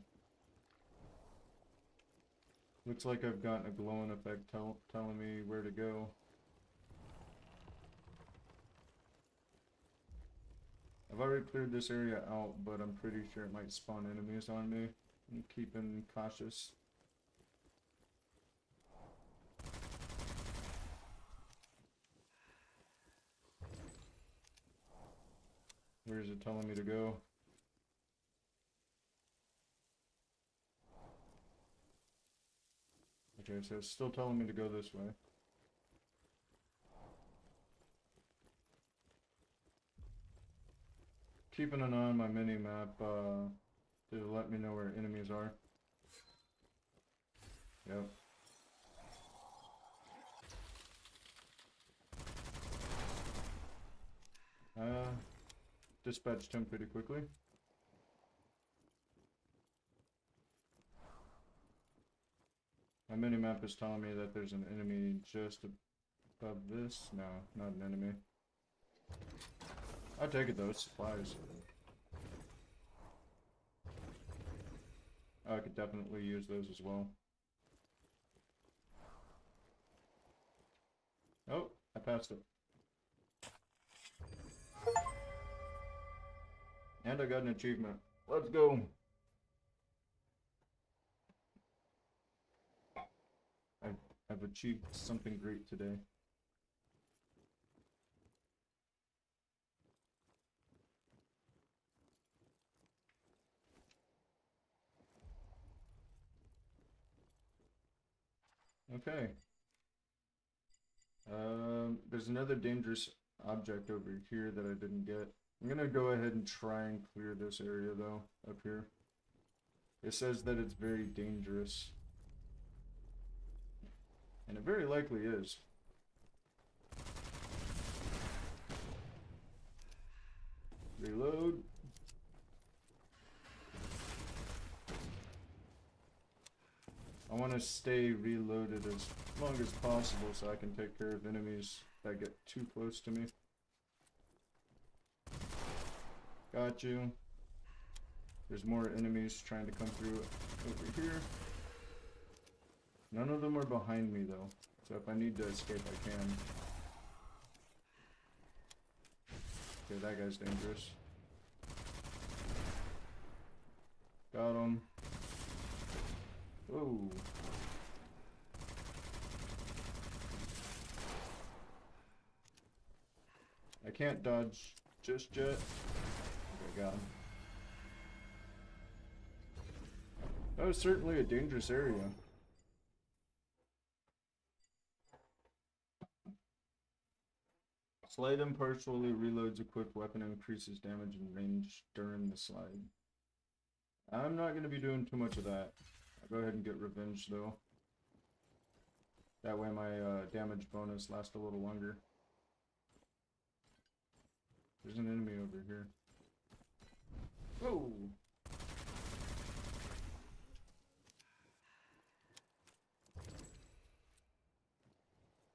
Looks like I've gotten a glowing effect telling me where to go. I've already cleared this area out, but I'm pretty sure it might spawn enemies on me. I'm keeping cautious. Where is it telling me to go? Okay, so it's still telling me to go this way. Keeping an eye on my mini-map to let me know where enemies are. Yep. Dispatched him pretty quickly. My mini-map is telling me that there's an enemy just above this. No, not an enemy. I'll take it though, it's supplies. I could definitely use those as well. Oh, I passed it. And I got an achievement. Let's go! I've achieved something great today. Okay. There's another dangerous object over here that I didn't get. I'm gonna go ahead and try and clear this area though, up here. It says that it's very dangerous. And it very likely is. Reload. I want to stay reloaded as long as possible so I can take care of enemies that get too close to me. Got you. There's more enemies trying to come through over here. None of them are behind me though, so if I need to escape I can. Okay, that guy's dangerous. Got him. Whoa. I can't dodge just yet. Okay, got him. That was certainly a dangerous area. Slide impartially reloads equipped weapon and increases damage and range during the slide. I'm not going to be doing too much of that. I'll go ahead and get revenge though. That way my damage bonus lasts a little longer. There's an enemy over here. Whoa!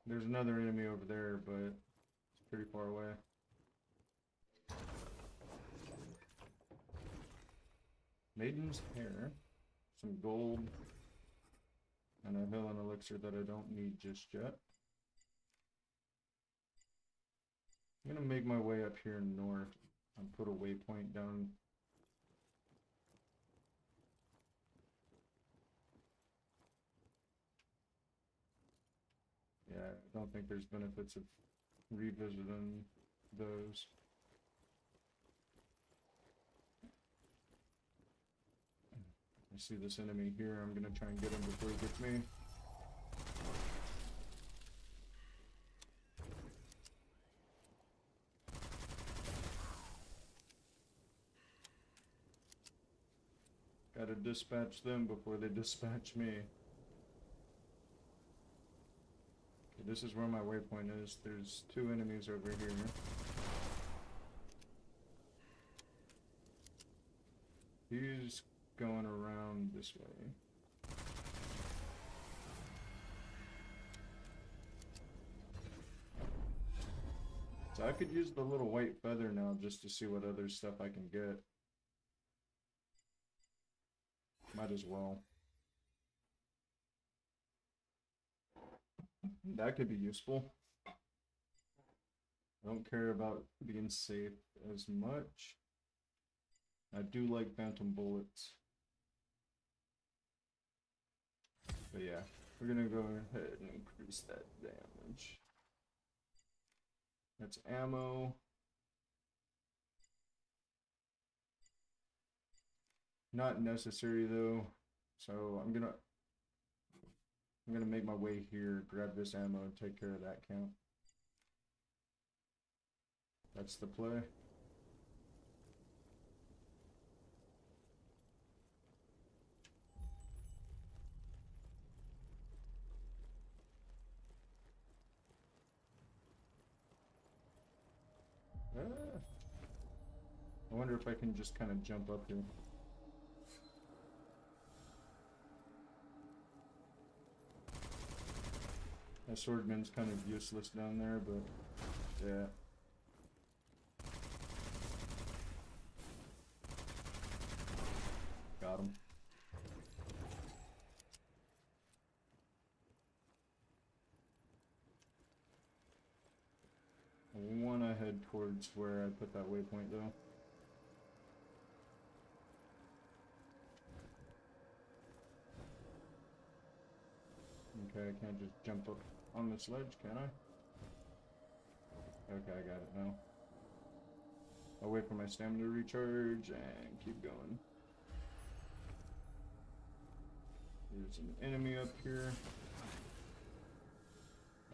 There's another enemy over there, but it's pretty far away. Maiden's hair, some gold, and a healing elixir that I don't need just yet. I'm gonna make my way up here north and put a waypoint down. Yeah, I don't think there's benefits of revisiting those. I see this enemy here. I'm gonna try and get him before he gets me. Gotta dispatch them before they dispatch me. Okay, this is where my waypoint is. There's two enemies over here. He's going around this way. So I could use the little white feather now just to see what other stuff I can get. Might as well. That could be useful. I don't care about being safe as much. I do like phantom bullets. But yeah, we're gonna go ahead and increase that damage. That's ammo. Not necessary though, so I'm gonna I'm gonna make my way here, grab this ammo, and take care of that camp. That's the play. Ah. I wonder if I can just kind of jump up here. My swordman's kind of useless down there, but yeah. Got him. I want to head towards where I put that waypoint though. Okay, I can't just jump up on this ledge, can I? Okay, I got it now. I'll wait for my stamina to recharge and keep going. There's an enemy up here.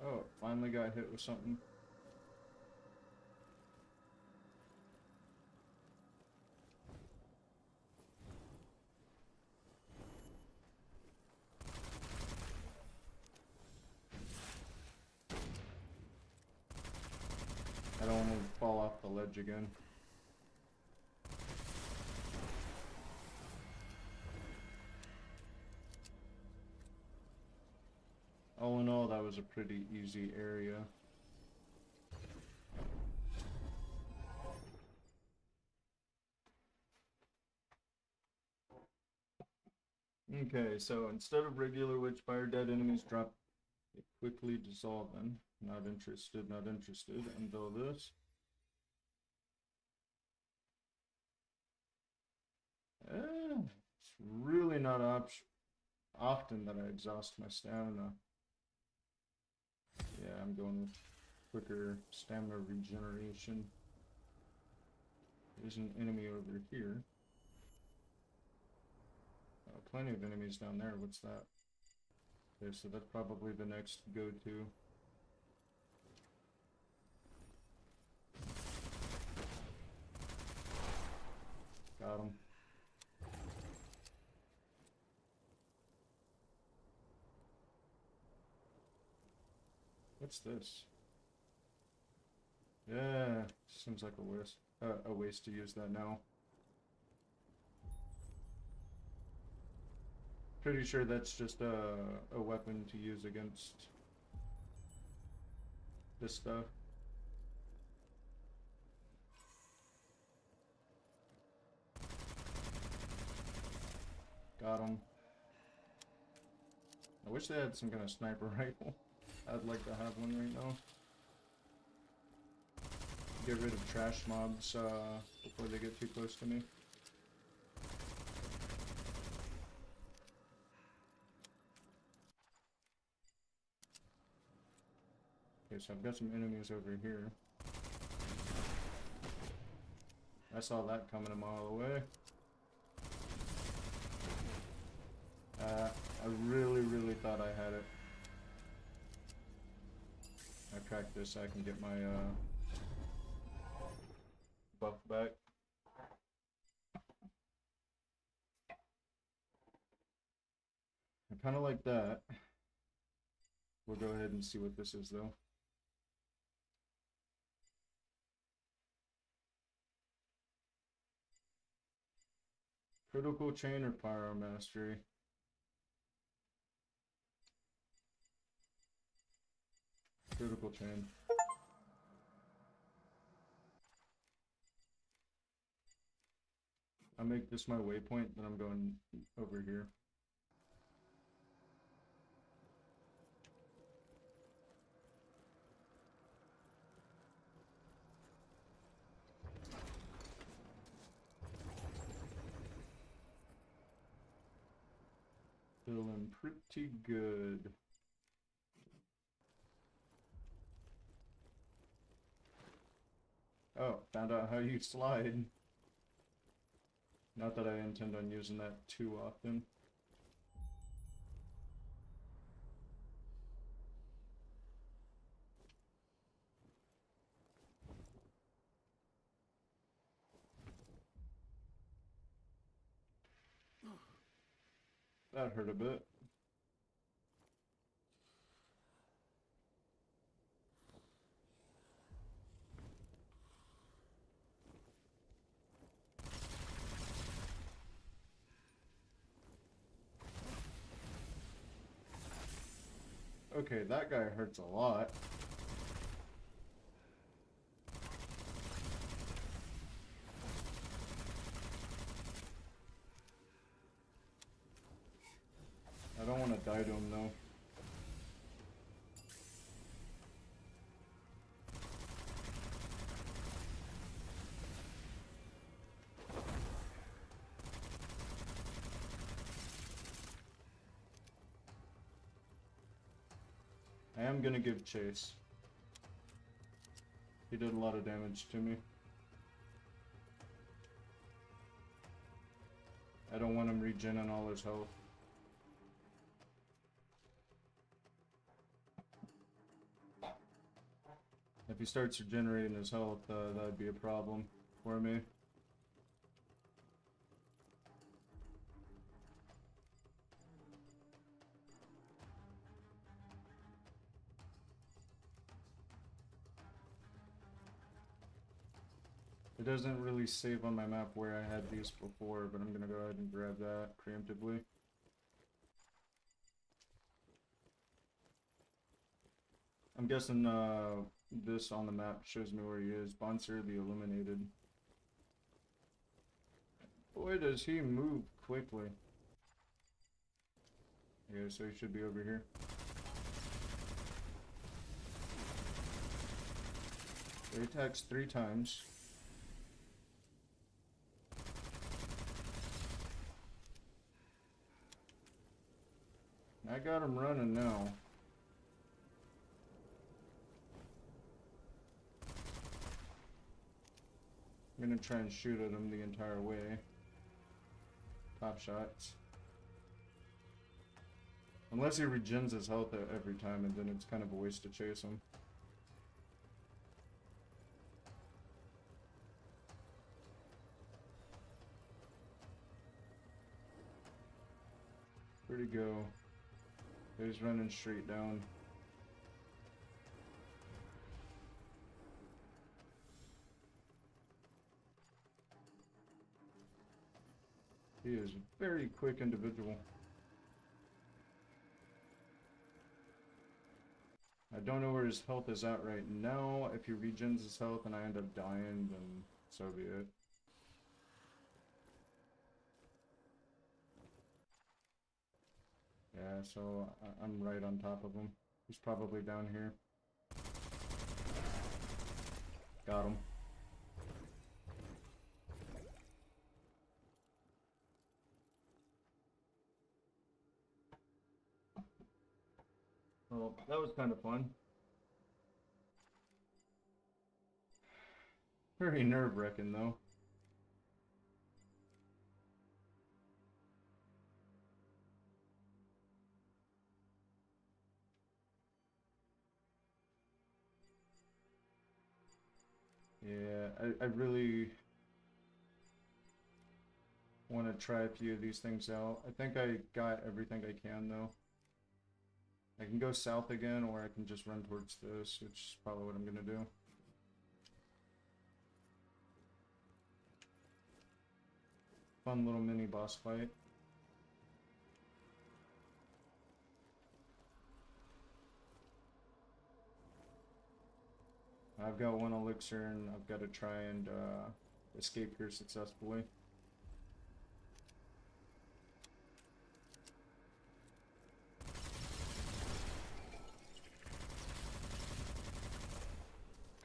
Oh, finally got hit with something. I don't want to fall off the ledge again. All in all, that was a pretty easy area. Okay, so instead of regular Witchfire, dead enemies drop a quickly dissolving. Not interested, not interested. Until this. It's really not often that I exhaust my stamina. Yeah, I'm going with quicker stamina regeneration. There's an enemy over here. Oh, plenty of enemies down there. What's that? Okay, so that's probably the next go-to. Got him. What's this? Yeah, seems like a waste to use that now. Pretty sure that's just a weapon to use against this stuff. Got him. I wish they had some kind of sniper rifle. I'd like to have one right now. Get rid of trash mobs before they get too close to me. Okay, so I've got some enemies over here. I saw that coming a mile away. I really thought I had it. I cracked this so I can get my buff back. I kind of like that. We'll go ahead and see what this is though. Critical chain or firearm mastery? Critical chain. I'll make this my waypoint, then I'm going over here. Feeling pretty good. Oh, found out how you slide. Not that I intend on using that too often. That hurt a bit. Okay, that guy hurts a lot. I don't want to die to him though. I am gonna give chase. He did a lot of damage to me. I don't want him regening all his health. If he starts regenerating his health, that'd be a problem for me. It doesn't really save on my map where I had these before, but I'm gonna go ahead and grab that preemptively. I'm guessing this on the map shows me where he is. Bonser the Illuminated. Boy, does he move quickly. Yeah, so he should be over here. He attacks 3 times. I got him running now. I'm gonna try and shoot at him the entire way. Top shots. Unless he regens his health every time, and then it's kind of a waste to chase him. Where'd he go? He's running straight down. He is a very quick individual. I don't know where his health is at right now. If he regens his health and I end up dying, then so be it. Yeah, so I'm right on top of him. He's probably down here. Got him. Well, that was kind of fun. Very nerve-wracking, though. Yeah, I really want to try a few of these things out. I think I got everything I can, though. I can go south again, or I can just run towards this, which is probably what I'm gonna do. Fun little mini boss fight. I've got 1 elixir, and I've got to try and escape here successfully.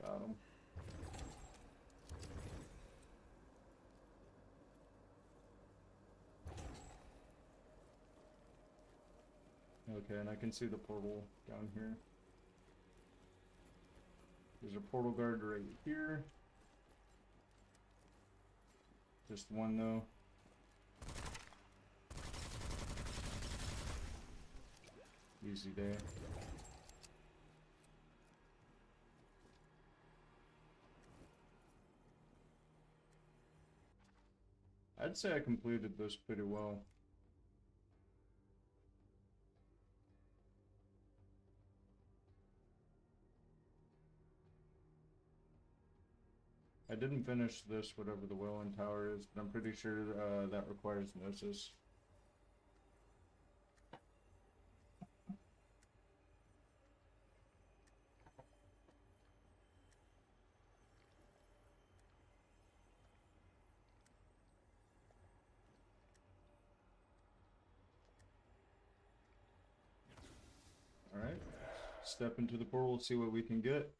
Got him. Okay, and I can see the portal down here. There's a portal guard right here. Just 1 though. Easy day. I'd say I completed this pretty well. didn't finish this, whatever the Wailing Tower is, but I'm pretty sure that requires Gnosis. Alright, step into the portal, see what we can get.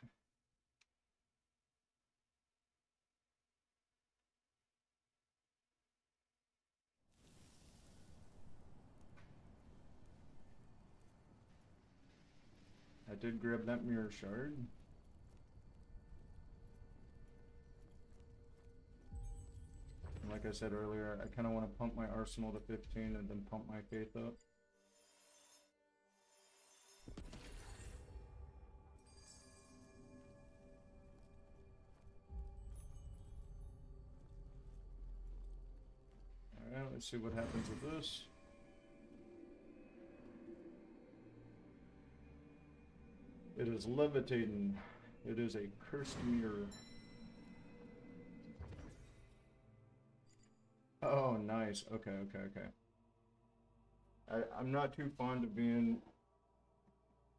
I did grab that mirror shard. And like I said earlier, I kind of want to pump my arsenal to 15 and then pump my faith up. Alright, let's see what happens with this. It is levitating. It is a cursed mirror. Oh, nice. Okay. I'm not too fond of being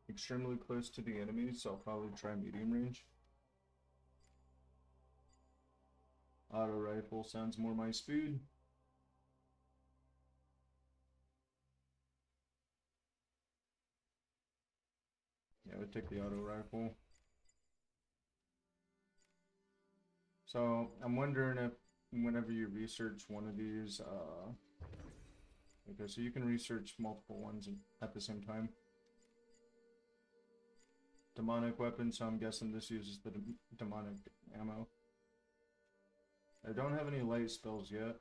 extremely close to the enemy, so I'll probably try medium range. Auto rifle sounds more my speed. Yeah, I would take the auto rifle. So I'm wondering if whenever you research one of these, okay, so you can research multiple ones at the same time. Demonic weapon, so I'm guessing this uses the demonic ammo. I don't have any light spells yet.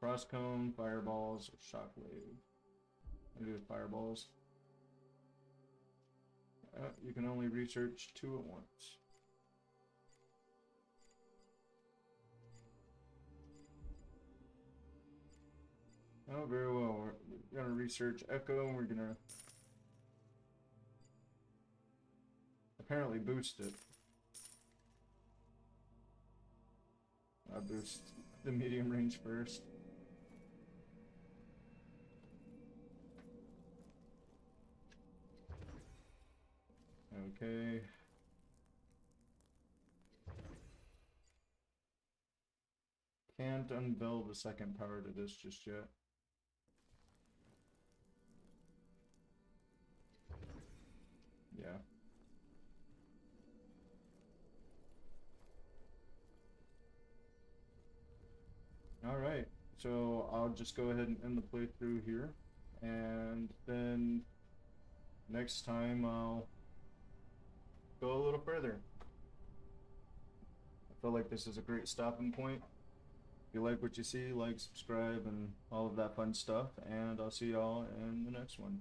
Crosscone, fireballs, or shockwave. I do fireballs. You can only research 2 at once. Oh, very well. We're gonna research Echo, and we're gonna apparently boost it. I'll boost the medium range first. Okay. Can't unveil the second power to this just yet. Yeah. Alright, so I'll just go ahead and end the playthrough here, and then next time I'll go a little further. I feel like this is a great stopping point. If you like what you see, like, subscribe, and all of that fun stuff, and I'll see y'all in the next one.